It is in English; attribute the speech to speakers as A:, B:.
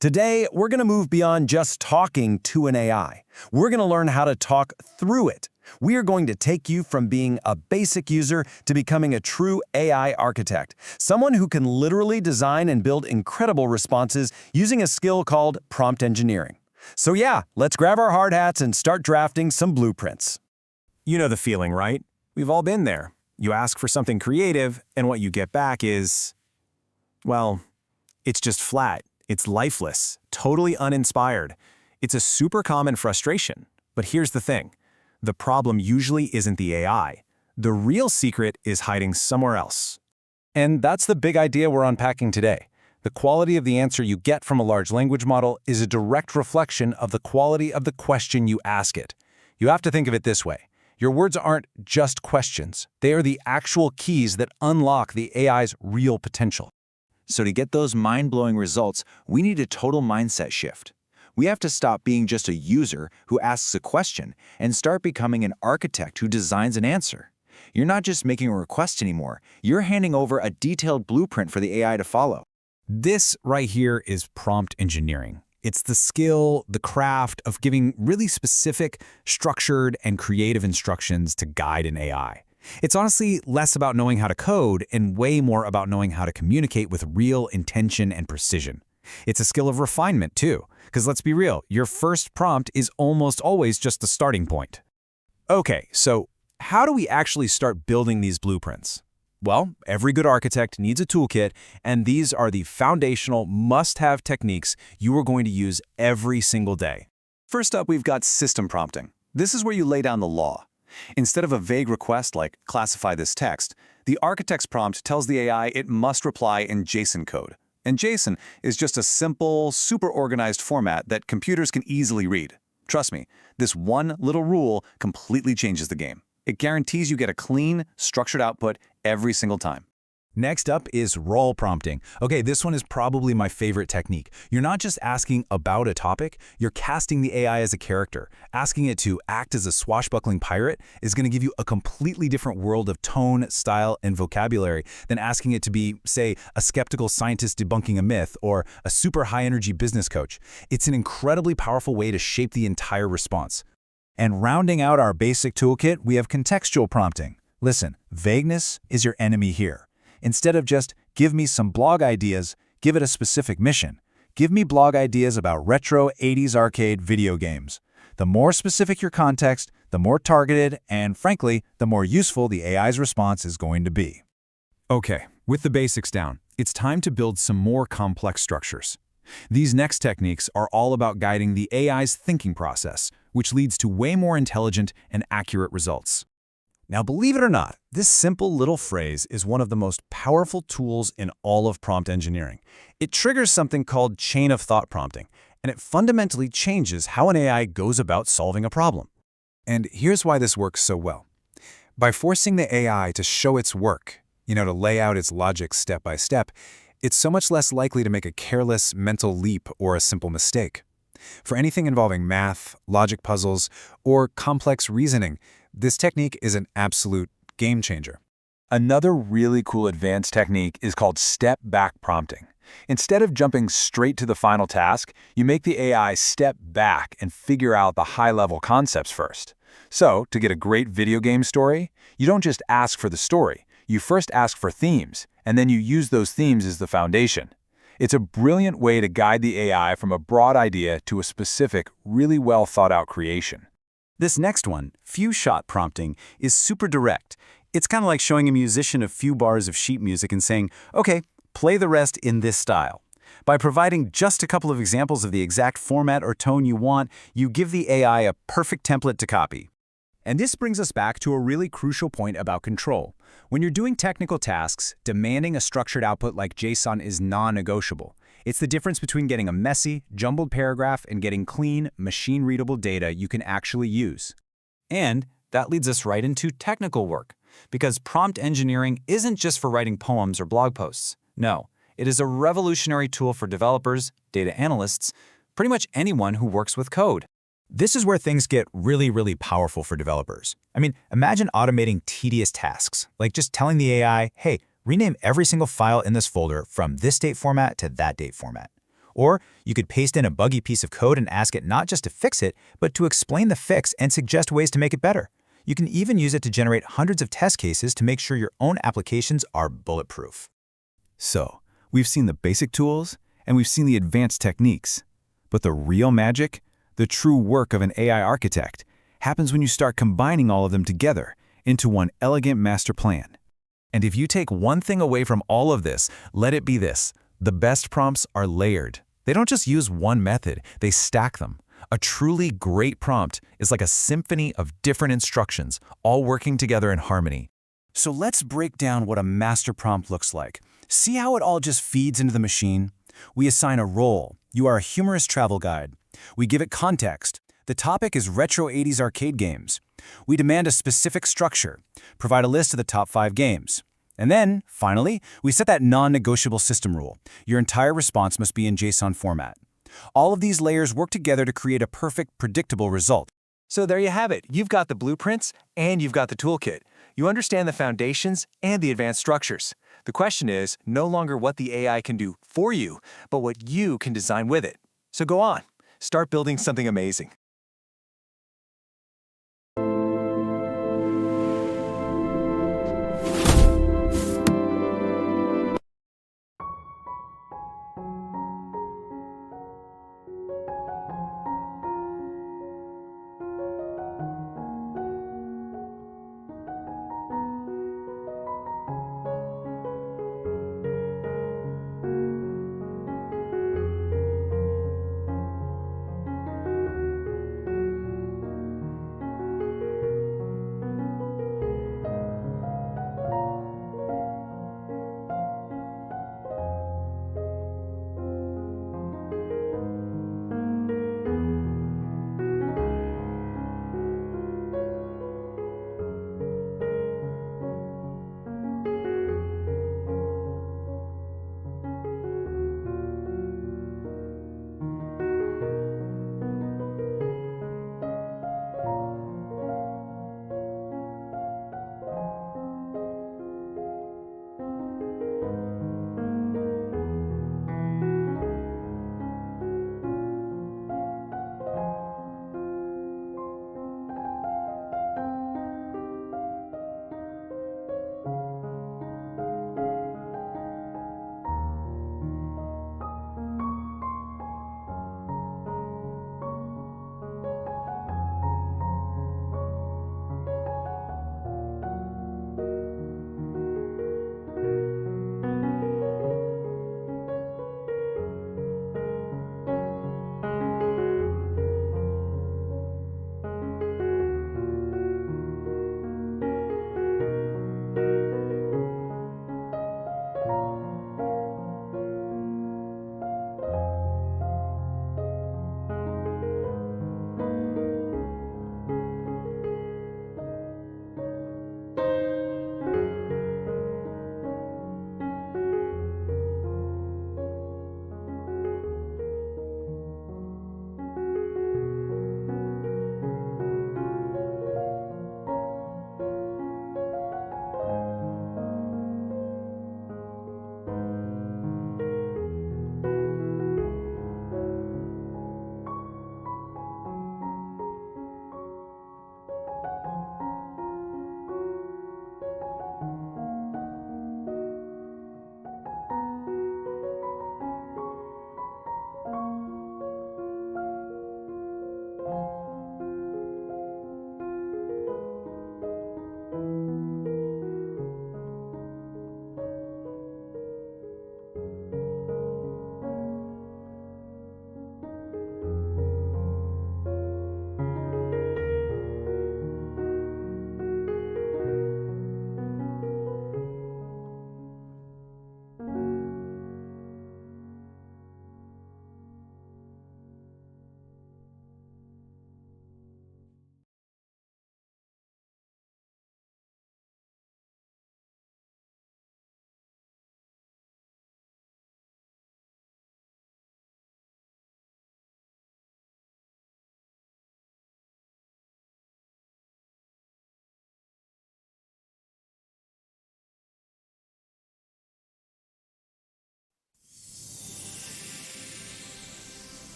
A: Today, we're going to move beyond just talking to an AI. We're going to learn how to talk through it. We are going to take you from being a basic user to becoming a true AI architect, someone who can literally design and build incredible responses using a skill called prompt engineering. So yeah, let's grab our hard hats and start drafting some blueprints.
B: You know the feeling, right? We've all been there. You ask for something creative, and what you get back is, well, it's just flat. It's lifeless, totally uninspired. It's a super common frustration. But here's the thing. The problem usually isn't the AI. The real secret is hiding somewhere else.
C: And that's the big idea we're unpacking today. The quality of the answer you get from a large language model is a direct reflection of the quality of the question you ask it. You have to think of it this way. Your words aren't just questions. They are the actual keys that unlock the AI's real potential.
D: So to get those mind-blowing results, we need a total mindset shift. We have to stop being just a user who asks a question and start becoming an architect who designs an answer. You're not just making a request anymore. You're handing over a detailed blueprint for the AI to follow.
C: This right here is prompt engineering. It's the skill, the craft of giving really specific, structured, and creative instructions to guide an AI. It's honestly less about knowing how to code and way more about knowing how to communicate with real intention and precision. It's a skill of refinement too, because let's be real, your first prompt is almost always just the starting point.
B: Okay, so how do we actually start building these blueprints? Well, every good architect needs a toolkit, and these are the foundational must-have techniques you are going to use every single day.
E: First up, we've got system prompting. This is where you lay down the law. Instead of a vague request like classify this text, the architect's prompt tells the AI it must reply in JSON code. And JSON is just a simple, super organized format that computers can easily read. Trust me, this one little rule completely changes the game. It guarantees you get a clean, structured output every single time.
C: Next up is role prompting. Okay, this one is probably my favorite technique. You're not just asking about a topic, you're casting the AI as a character. Asking it to act as a swashbuckling pirate is going to give you a completely different world of tone, style, and vocabulary than asking it to be, say, a skeptical scientist debunking a myth or a super high-energy business coach. It's an incredibly powerful way to shape the entire response. And rounding out our basic toolkit, we have contextual prompting. Listen, vagueness is your enemy here. Instead of just, give me some blog ideas, give it a specific mission. Give me blog ideas about retro 80s arcade video games. The more specific your context, the more targeted, and frankly, the more useful the AI's response is going to be.
B: Okay, with the basics down, it's time to build some more complex structures. These next techniques are all about guiding the AI's thinking process, which leads to way more intelligent and accurate results.
C: Now, believe it or not, this simple little phrase is one of the most powerful tools in all of prompt engineering. It triggers something called chain of thought prompting, and it fundamentally changes how an AI goes about solving a problem.
F: And here's why this works so well. By forcing the AI to show its work, to lay out its logic step by step, it's so much less likely to make a careless mental leap or a simple mistake. For anything involving math, logic puzzles, or complex reasoning, this technique is an absolute game changer.
E: Another really cool advanced technique is called step-back prompting. Instead of jumping straight to the final task, you make the AI step back and figure out the high-level concepts first. So, to get a great video game story, you don't just ask for the story. You first ask for themes, and then you use those themes as the foundation. It's a brilliant way to guide the AI from a broad idea to a specific, really well thought-out creation.
G: This next one, few-shot prompting, is super direct. It's kind of like showing a musician a few bars of sheet music and saying, okay, play the rest in this style. By providing just a couple of examples of the exact format or tone you want, you give the AI a perfect template to copy.
B: And this brings us back to a really crucial point about control. When you're doing technical tasks, demanding a structured output like JSON is non-negotiable. It's the difference between getting a messy, jumbled paragraph and getting clean, machine-readable data you can actually use.
G: And that leads us right into technical work, because prompt engineering isn't just for writing poems or blog posts. No, it is a revolutionary tool for developers, data analysts, pretty much anyone who works with code.
C: This is where things get really, really powerful for developers. I mean, imagine automating tedious tasks, like just telling the AI, hey, rename every single file in this folder from this date format to that date format.
H: Or you could paste in a buggy piece of code and ask it not just to fix it, but to explain the fix and suggest ways to make it better. You can even use it to generate hundreds of test cases to make sure your own applications are bulletproof.
C: So, we've seen the basic tools, and we've seen the advanced techniques. But the real magic, the true work of an AI architect, happens when you start combining all of them together into one elegant master plan. And if you take one thing away from all of this, let it be this: the best prompts are layered. They don't just use one method, they stack them. A truly great prompt is like a symphony of different instructions, all working together in harmony. So let's break down what a master prompt looks like. See how it all just feeds into the machine? We assign a role. You are a humorous travel guide. We give it context. The topic is retro 80s arcade games. We demand a specific structure. Provide a list of the top 5 games. And then, finally, we set that non-negotiable system rule. Your entire response must be in JSON format. All of these layers work together to create a perfect, predictable result.
B: So there you have it. You've got the blueprints and you've got the toolkit. You understand the foundations and the advanced structures. The question is no longer what the AI can do for you, but what you can design with it. So go on, start building something amazing.